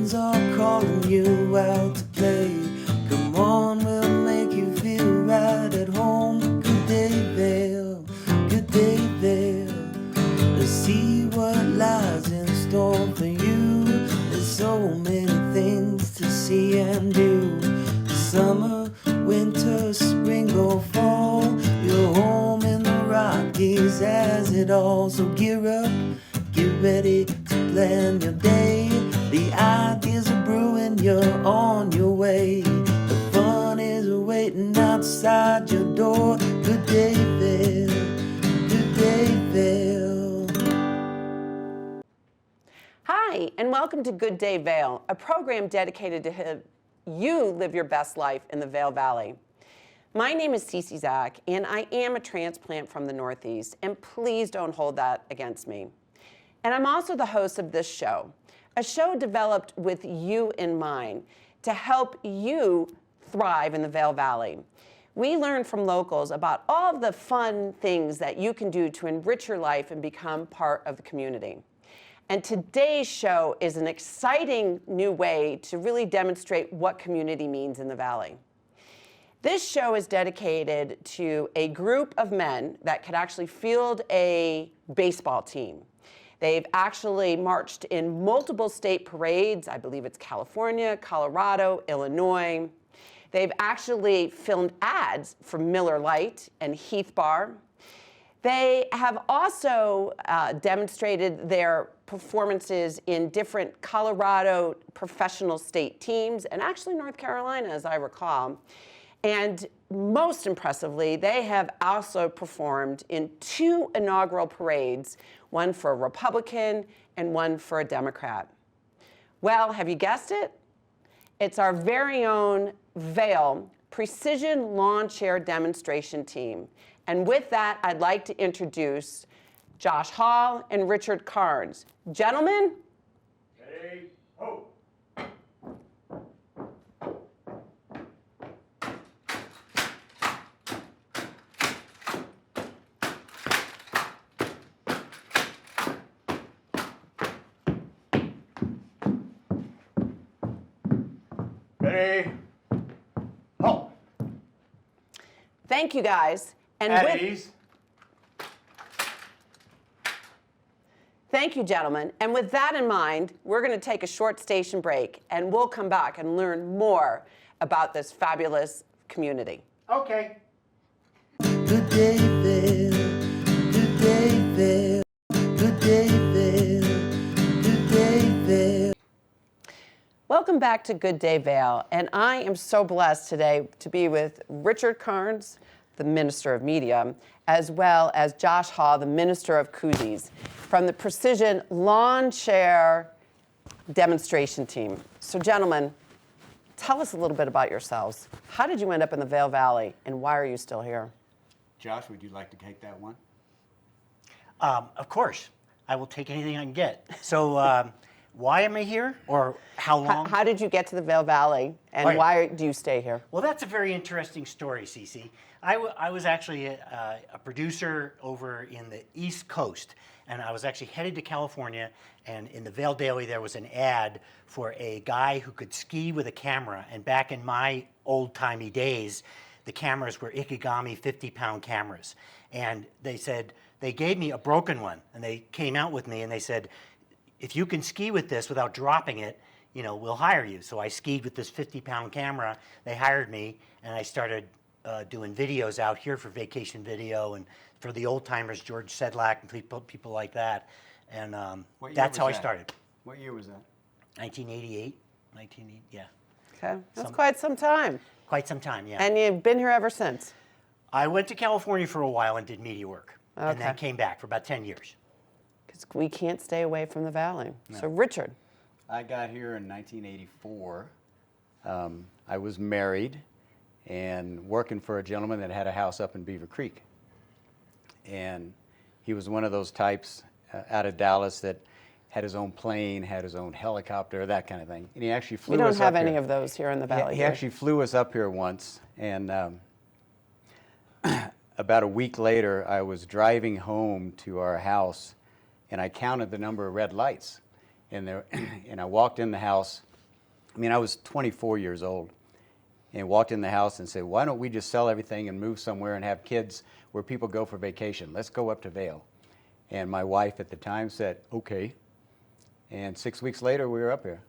friends are calling you out to play. Come on, we'll make you feel right at home. Good day, Vail. Good day, Vail. Let's see what lies in store for you. There's so many things to see and do. Summer, winter, spring or fall, you're home in the Rockies as it all. So gear up, get ready to plan your day. The ideas are brewing, you're on your way. The fun is waiting outside your door. Good day, Vail. Good day, Vail. Hi, and welcome to Good Day Vail, a program dedicated to help you live your best life in the Vail Valley. My name is Cece Zach, and I am a transplant from the Northeast, and please don't hold that against me. And I'm also the host of this show, a show developed with you in mind to help you thrive in the Vail Valley. We learn from locals about all of the fun things that you can do to enrich your life and become part of the community. And today's show is an exciting new way to really demonstrate what community means in the Valley. This show is dedicated to a group of men that could actually field a baseball team. They've actually marched in multiple state parades. I believe it's California, Colorado, Illinois. They've actually filmed ads for Miller Lite and Heath Bar. They have also demonstrated their performances in different Colorado professional state teams, and actually North Carolina, as I recall. And most impressively, they have also performed in 2 inaugural parades, one for a Republican and one for a Democrat. Well, have you guessed it? It's our very own Vail Precision Lawn Chair Demonstration Team. And with that, I'd like to introduce Josh Hall and Richard Carnes. Gentlemen. Hey, ho. Ready, ho. Thank you, guys. And At ease. Thank you, gentlemen. And with that in mind, we're going to take a short station break, and we'll come back and learn more about this fabulous community. Okay. Good day, Vail. Good day, Vail. Good day, Vail. Good day, Vail. Welcome back to Good Day Vail, and I am so blessed today to be with Richard Carnes, the Minister of Media, as well as Josh Hall, the Minister of Koozies, from the Precision Lawn Chair Demonstration Team. So gentlemen, tell us a little bit about yourselves. How did you end up in the Vail Valley, and why are you still here? Josh, would you like to take that one? Of course. I will take anything I can get. So why am I here, or how long? How did you get to the Vail Valley, and Right. why do you stay here? Well, that's a very interesting story, Cece. I was actually a producer over in the East Coast, and I was actually headed to California, and in the Vail Daily there was an ad for a guy who could ski with a camera, and back in my old-timey days, the cameras were Ikegami 50-pound cameras. And they said, they gave me a broken one, and they came out with me and they said, if you can ski with this without dropping it, you know, we'll hire you. So I skied with this 50-pound camera. They hired me, and I started doing videos out here for Vacation Video and for the old timers, George Sedlak and people like that. And that's how I started. What year was that? 1988, 1980, yeah. Okay, that's quite some time. Quite some time, yeah. And you've been here ever since? I went to California for a while and did media work, and then Okay. came back for about 10 years. Because we can't stay away from the Valley. No. So Richard. I got here in 1984. I was married and working for a gentleman that had a house up in Beaver Creek. And he was one of those types out of Dallas that had his own plane, had his own helicopter, that kind of thing. And he actually flew us up here. We don't have any of those here in the Valley. He actually flew us up here once. And about a week later, I was driving home to our house, and I counted the number of red lights. And I walked in the house, I mean, I was 24 years old and walked in the house and said, why don't we just sell everything and move somewhere and have kids where people go for vacation? Let's go up to Vail. And my wife at the time said, okay. And 6 weeks later, we were up here.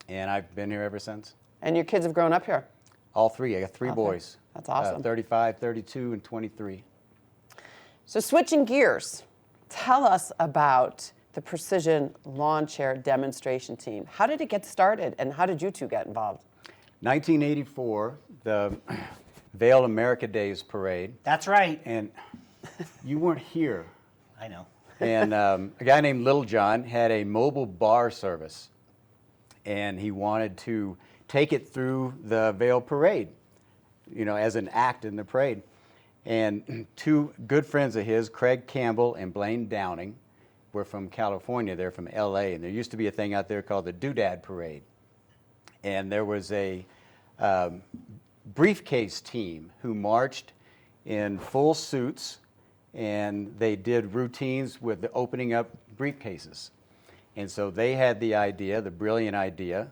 And I've been here ever since. And your kids have grown up here? All three. I got three Okay. boys. That's awesome. 35, 32, and 23. So switching gears, tell us about the Precision Lawn Chair Demonstration Team. How did it get started, and how did you two get involved? 1984, the Vail America Days Parade. That's right. And you weren't here. I know. And a guy named Little John had a mobile bar service. And he wanted to take it through the Vail Parade, you know, as an act in the parade. And two good friends of his, Craig Campbell and Blaine Downing, were from California. They're from LA. And there used to be a thing out there called the Doodad Parade. And there was a briefcase team who marched in full suits, and they did routines with the opening up briefcases. And so they had the idea, the brilliant idea,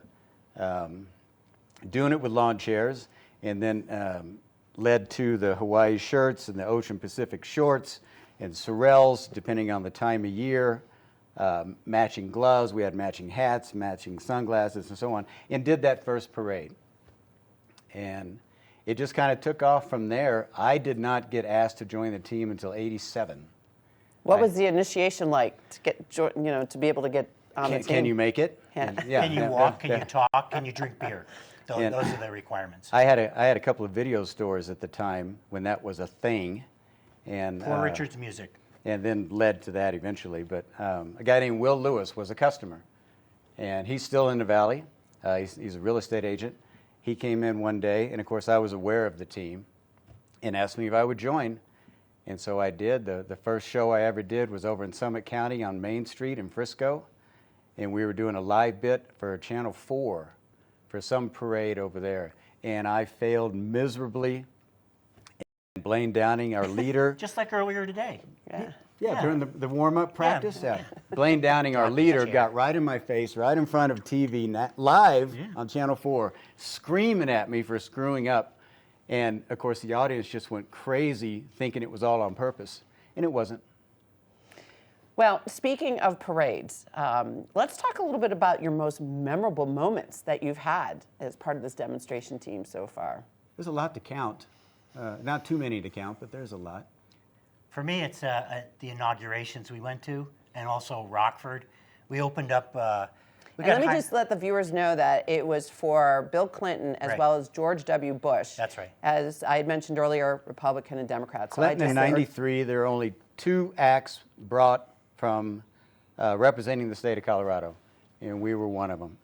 doing it with lawn chairs, and then led to the Hawaii shirts and the Ocean Pacific shorts and sorels, depending on the time of year, matching gloves. We had matching hats, matching sunglasses, and so on, and did that first parade. And it just kind of took off from there. I did not get asked to join the team until '87. What was the initiation like to get, to be able to get on the team? Can you make it? Yeah. And, Can you walk? Can you talk? Can you drink beer? Those And- are the requirements. I had a couple of video stores at the time when that was a thing, and Poor Richard's music. and then led to that eventually. But a guy named Will Lewis was a customer, and he's still in the Valley. He's a real estate agent. He came in one day, and of course I was aware of the team, and asked me if I would join. And so I did. The first show I ever did was over in Summit County on Main Street in Frisco, and we were doing a live bit for Channel 4 for some parade over there. And I failed miserably. And Blaine Downing, our leader, Just like earlier today. yeah, during the warm-up practice, Blaine Downing, our leader, got right in my face, right in front of TV, live on Channel 4, screaming at me for screwing up. And, of course, the audience just went crazy thinking it was all on purpose, and it wasn't. Well, speaking of parades, let's talk a little bit about your most memorable moments that you've had as part of this demonstration team so far. There's a lot to count. Not too many to count, but there's a lot. For me, it's the inaugurations we went to, and also Rockford. We opened up. And let me just let the viewers know that it was for Bill Clinton as Right. well as George W. Bush. That's right. As I had mentioned earlier, Republican and Democrat. So I Clinton in just- '93, there are only 2 acts brought from representing the state of Colorado, and we were one of them.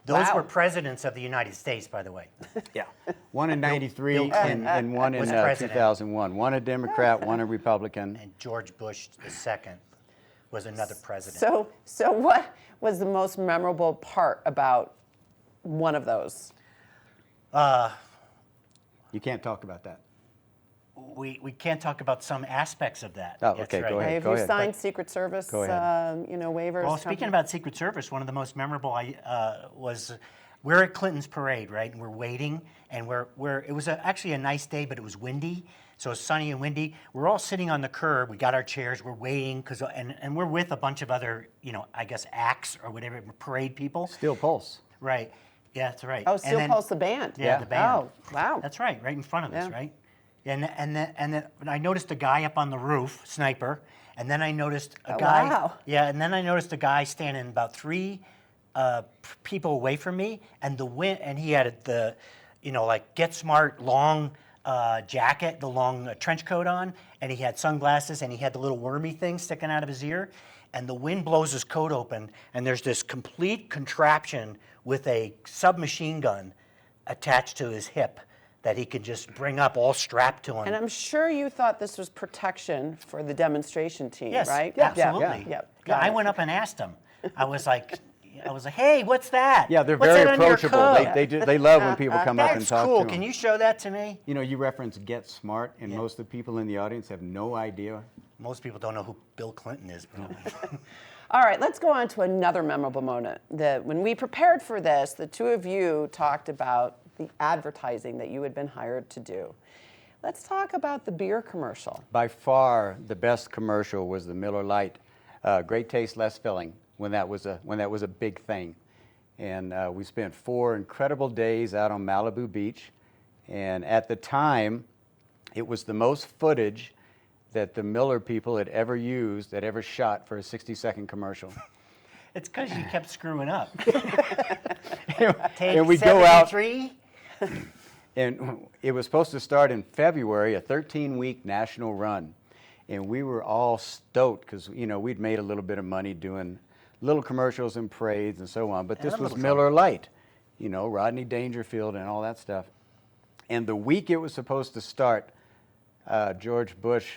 Those Wow. were presidents of the United States, by the way. Yeah. One in '93 Bill Clinton and one in was president. 2001. One a Democrat, one a Republican. And George Bush II was another president. So what was the most memorable part about one of those? You can't talk about that. We can't talk about some aspects of that. Oh, That's okay, right. go ahead. Have you signed Secret Service, Go ahead. waivers? Well, speaking about Secret Service, one of the most memorable was we're at Clinton's parade, right? And we're waiting, and it was actually a nice day, but it was windy. So it's sunny and windy. We're all sitting on the curb. We got our chairs. We're waiting and we're with a bunch of other, I guess acts or whatever, parade people. Steel Pulse. Right. Yeah, that's right. Oh, And Steel then- Pulse, the band. Yeah, the band. Oh, wow. That's right, right in front of us, Yeah. right? And then I noticed a guy up on the roof, sniper, and then I noticed a guy. wow. Yeah, and then I noticed a guy standing about 3 people away from me, and the wind, and he had the, like Get Smart long jacket, the long trench coat on, and he had sunglasses, and he had the little wormy thing sticking out of his ear, and the wind blows his coat open, and there's this complete contraption with a submachine gun attached to his hip that he could just bring up all strapped to him. And I'm sure you thought this was protection for the demonstration team, Yes, right? absolutely. Yeah. Yeah, I went up and asked him. I was like, hey, what's that? Yeah, they're What's very that on your approachable. coat?" They love when people come up and That's talk cool. to them. Can you show that to me? You reference Get Smart, and most of the people in the audience have no idea. Most people don't know who Bill Clinton is. Probably. All right, let's go on to another memorable moment. When we prepared for this, the two of you talked about the advertising that you had been hired to do. Let's talk about the beer commercial. By far, the best commercial was the Miller Lite. Great taste, less filling. When that was a big thing, and we spent 4 incredible days out on Malibu Beach, and at the time, it was the most footage that the Miller people had ever used, that ever shot for a 60-second commercial. It's because you kept screwing up. And we go out, 73? and it was supposed to start in February, a 13-week national run, and we were all stoked because we'd made a little bit of money doing little commercials and parades and so on, but this was Miller Lite, Rodney Dangerfield and all that stuff. And the week it was supposed to start, George Bush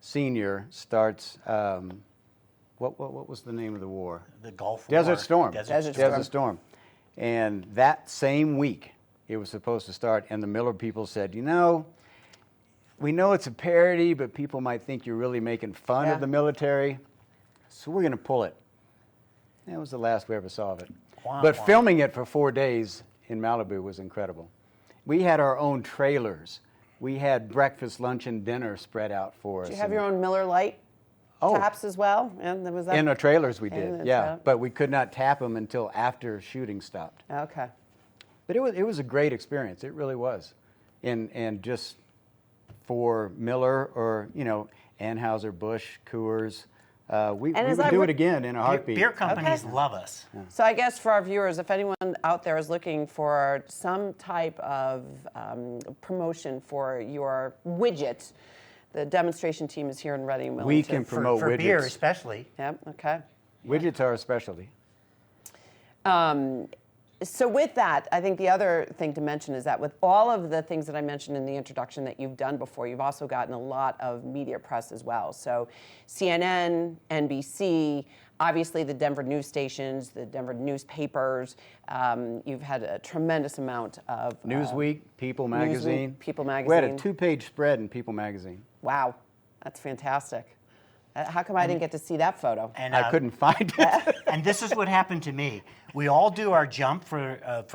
Sr. starts, what was the name of the war? The Gulf Desert War. Storm. Desert Storm. And that same week it was supposed to start, and the Miller people said, we know it's a parody, but people might think you're really making fun of the military, so we're going to pull it. That was the last we ever saw of it. Wow, But wow. filming it for 4 days in Malibu was incredible. We had our own trailers. We had breakfast, lunch, and dinner spread out for us. Do you have your own Miller Lite taps as well? And there was that? In the trailers we In did, the yeah. trap. But we could not tap them until after shooting stopped. Okay. But it was a great experience. It really was. And just for Miller or, Anheuser-Busch, Coors, we as would I do re- it again in a heartbeat. Beer companies love us. So I guess for our viewers, if anyone out there is looking for some type of promotion for your widget, the demonstration team is here in Reading. willing We to- can promote For widgets. beer especially. Yep. Okay. Widgets are a specialty. So with that, I think the other thing to mention is that with all of the things that I mentioned in the introduction that you've done before, you've also gotten a lot of media press as well. So CNN, NBC, obviously the Denver news stations, the Denver newspapers. You've had a tremendous amount of Newsweek, People Magazine. People We had a Magazine. 2-page spread in People Magazine. Wow, that's fantastic. How come I didn't get to see that photo? And I couldn't find it. And this is what happened to me. We all do our jump for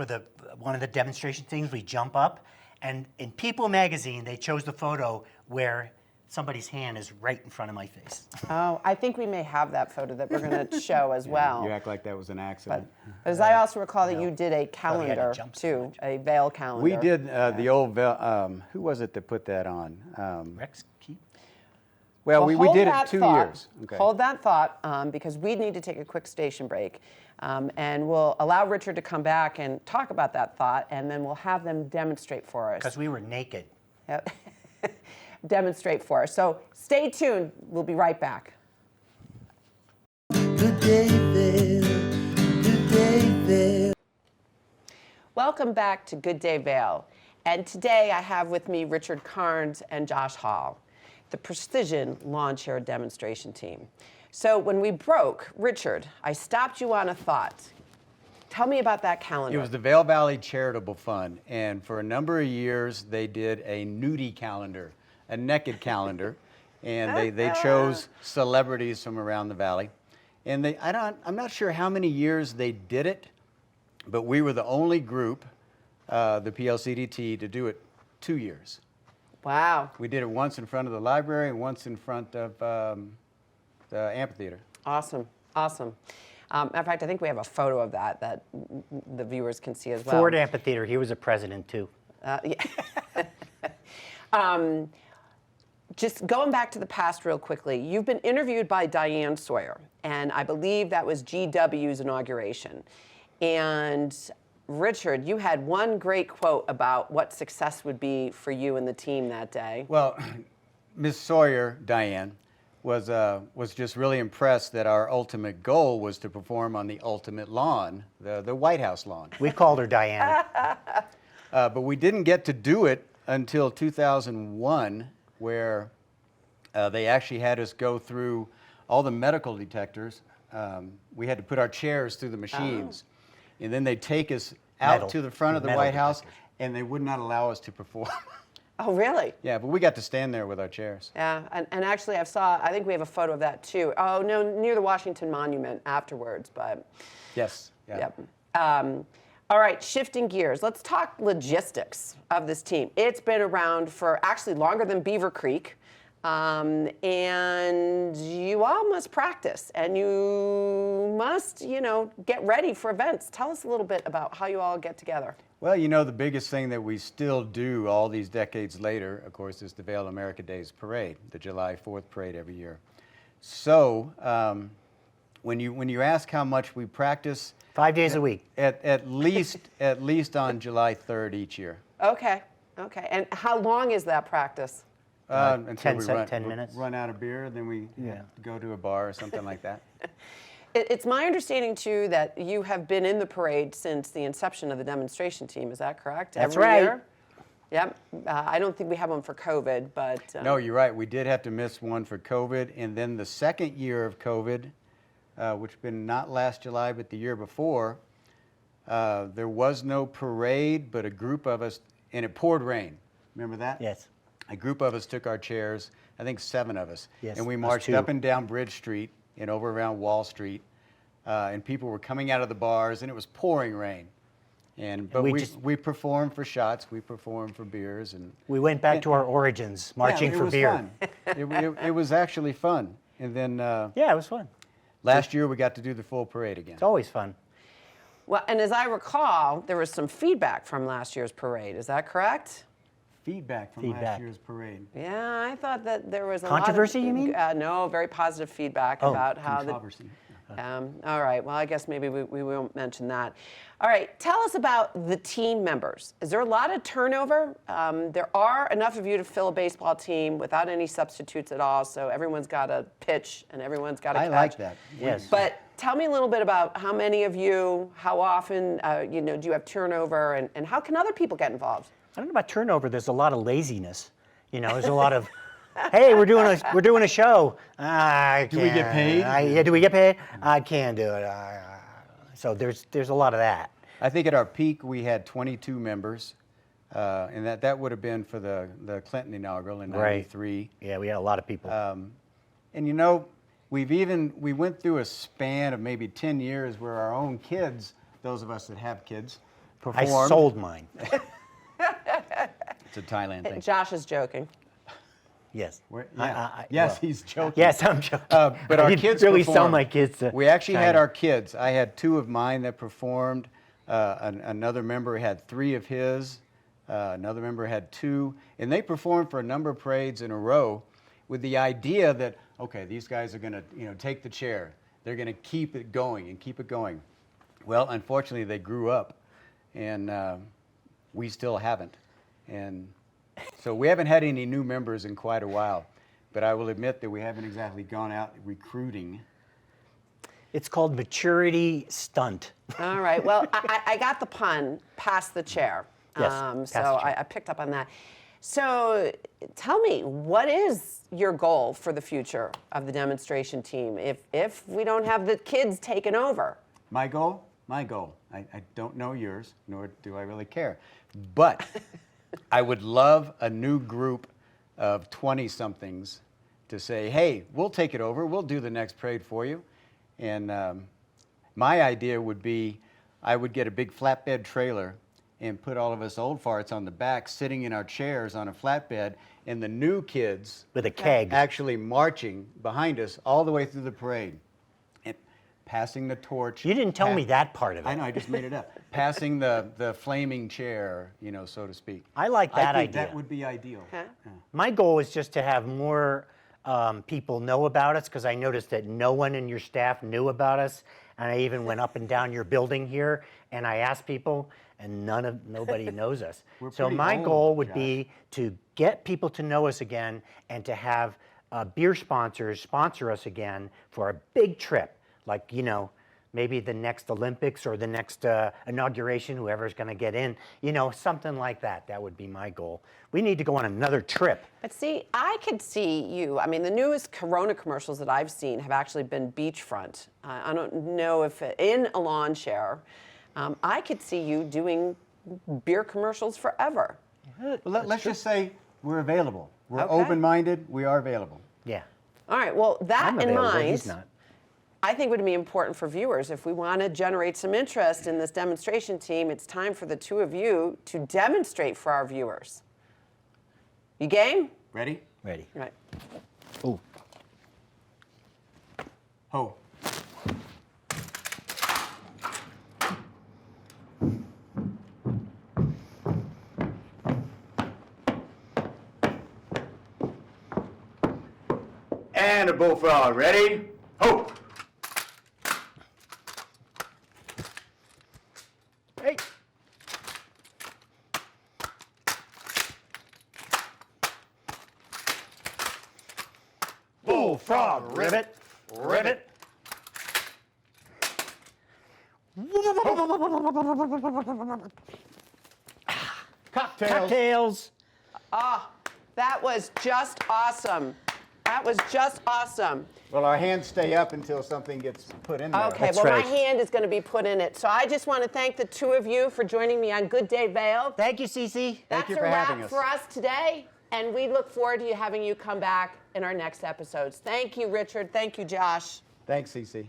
one of the demonstration things. We jump up, and in People Magazine, they chose the photo where somebody's hand is right in front of my face. Oh, I think we may have that photo that we're going to show as well. You act like that was an accident. But as I also recall that you did a you had to calendar jump so too, much. a Vail calendar. We did the old, who was it that put that on? Rex Keep? Well, Well, we hold did it that 2 thought. years. Okay. Hold that thought because we need to take a quick station break. And we'll allow Richard to come back and talk about that thought, and then we'll have them demonstrate for us. Because we were naked. Yep. Demonstrate for us. So stay tuned. We'll be right back. Good day, Vail. Good day, Vail. Welcome back to Good Day Vail. And today I have with me Richard Carnes and Josh Hall, the Precision Lawn Chair Demonstration Team. So when we broke, Richard, I stopped you on a thought. Tell me about that calendar. It was the Vail Valley Charitable Fund, and for a number of years they did a nudie calendar, a naked calendar, and they chose celebrities from around the valley. And I'm not sure how many years they did it, but we were the only group, the PLCDT, to do it 2 years. Wow. We did it once in front of the library and once in front of the amphitheater. Awesome. Awesome. Matter of fact, I think we have a photo of that the viewers can see as well. Ford Amphitheater, he was a president too. Just going back to the past real quickly, you've been interviewed by Diane Sawyer, and I believe that was GW's inauguration. And Richard, you had one great quote about what success would be for you and the team that day. Well, Ms. Sawyer, Diane, was just really impressed that our ultimate goal was to perform on the ultimate lawn, the White House lawn. We called her Diana. But we didn't get to do it until 2001, where they actually had us go through all the medical detectors. We had to put our chairs through the machines. And then they'd take us out Metal. to the front of the Metal White House, detectors. and they would not allow us to perform. Oh, really? Yeah, but we got to stand there with our chairs. Yeah, and actually I think we have a photo of that too. Oh, no, near the Washington Monument afterwards, but. Yes. Yeah. Yep. All right, shifting gears. Let's talk logistics of this team. It's been around for actually longer than Beaver Creek. And you all must practice and you must, get ready for events. Tell us a little bit about how you all get together. Well, the biggest thing that we still do all these decades later, of course, is the Vail America Days Parade, the July 4th parade every year. So when you ask how much we practice, 5 days a week. at least on July 3rd each year. Okay. And how long is that practice? Until 10 minutes. run out of beer, then we go to a bar or something like that. It's my understanding, too, that you have been in the parade since the inception of the demonstration team. Is that correct? That's Every right. year? Yep. I don't think we have one for COVID, but... No, you're right. We did have to miss one for COVID. And then the second year of COVID, which been not last July, but the year before, there was no parade, but a group of us, and it poured rain. Remember that? Yes. A group of us took our chairs, I think 7 of us, Yes, and we us marched too. up and down Bridge Street and over around Wall Street, and people were coming out of the bars, and it was pouring rain. But we performed for shots, we performed for beers, and We went back to our origins, marching yeah, for beer. It was fun. It was actually fun. And then Yeah, it was fun. last year we got to do the full parade again. It's always fun. Well, and as I recall, there was some feedback from last year's parade. Is that correct? Feedback from last Feedback. year's parade. Yeah, I thought that there was a Controversy, lot of, you mean? No, very positive feedback Oh, about how Controversy. all right, well, I guess maybe we won't mention that. All right, tell us about the team members. Is there a lot of turnover? There are enough of you to fill a baseball team without any substitutes at all, so everyone's got to pitch and everyone's got to catch. I like that. Yes. But tell me a little bit about how many of you, how often, do you have turnover, and how can other people get involved? I don't know about turnover. There's a lot of laziness. There's a lot of, hey, we're doing a show. Do we get paid? Yeah, do we get paid? I can't do it. So there's a lot of that. I think at our peak we had 22 members, and that would have been for the Clinton inaugural in Right. '93. Yeah, we had a lot of people. And we went through a span of maybe 10 years where our own kids, those of us that have kids, I performed. sold mine. It's a Thailand thing. Josh is joking. Yes. Yes, well, he's joking. Yes, I'm joking. But I our didn't kids really sell performed. my kids to We actually had China. our kids. I had 2 of mine that performed. Another member had 3 of his. Another member had 2. And they performed for a number of parades in a row with the idea that, okay, these guys are going to take the chair. They're going to keep it going and keep it going. Well, unfortunately, they grew up, and we still haven't. And so we haven't had any new members in quite a while. But I will admit that we haven't exactly gone out recruiting. It's called maturity stunt. All right. Well, I got the pun, pass the chair. Yes, pass So the chair. I picked up on that. So tell me, what is your goal for the future of the demonstration team if we don't have the kids taking over? My goal? My goal. I don't know yours, nor do I really care. But I would love a new group of 20-somethings to say, hey, we'll take it over. We'll do the next parade for you. And my idea would be I would get a big flatbed trailer and put all of us old farts on the back sitting in our chairs on a flatbed, and the new kids With a keg. actually marching behind us all the way through the parade. And passing the torch. You didn't tell me that part of it. I know, I just made it up. Passing the flaming chair, so to speak. I like that I think idea. that would be ideal. Huh? My goal is just to have more people know about us, because I noticed that no one in your staff knew about us. And I even went up and down your building here, and I asked people, and nobody knows us. We're So pretty my old, goal would Josh. be to get people to know us again, and to have beer sponsors sponsor us again for a big trip, like maybe the next Olympics or the next inauguration, whoever's going to get in, something like that. That would be my goal. We need to go on another trip. But see, I could see you. I mean, the newest Corona commercials that I've seen have actually been beachfront. I don't know if in a lawn chair. I could see you doing beer commercials forever. Well, let's just say We're available. We're Okay. open-minded. We are available. Yeah. All right, well, that I'm in available, mind, he's not. I think would be important for viewers. If we want to generate some interest in this demonstration team, it's time for the two of you to demonstrate for our viewers. You game? Ready? Ready. Right. Ooh. Ho. And a bullfrog. Ready? Ho. Hey. Bullfrog, ribbit, ribbit. Cocktails. Cocktails. That was just awesome. That was just awesome. Well, our hands stay up until something gets put in there. Okay, That's well, right. my hand is going to be put in it. So I just want to thank the two of you for joining me on Good Day Vail. Thank you, Cece. That's you a for wrap having us. for us today, and we look forward to having you come back in our next episodes. Thank you, Richard. Thank you, Josh. Thanks, Cece.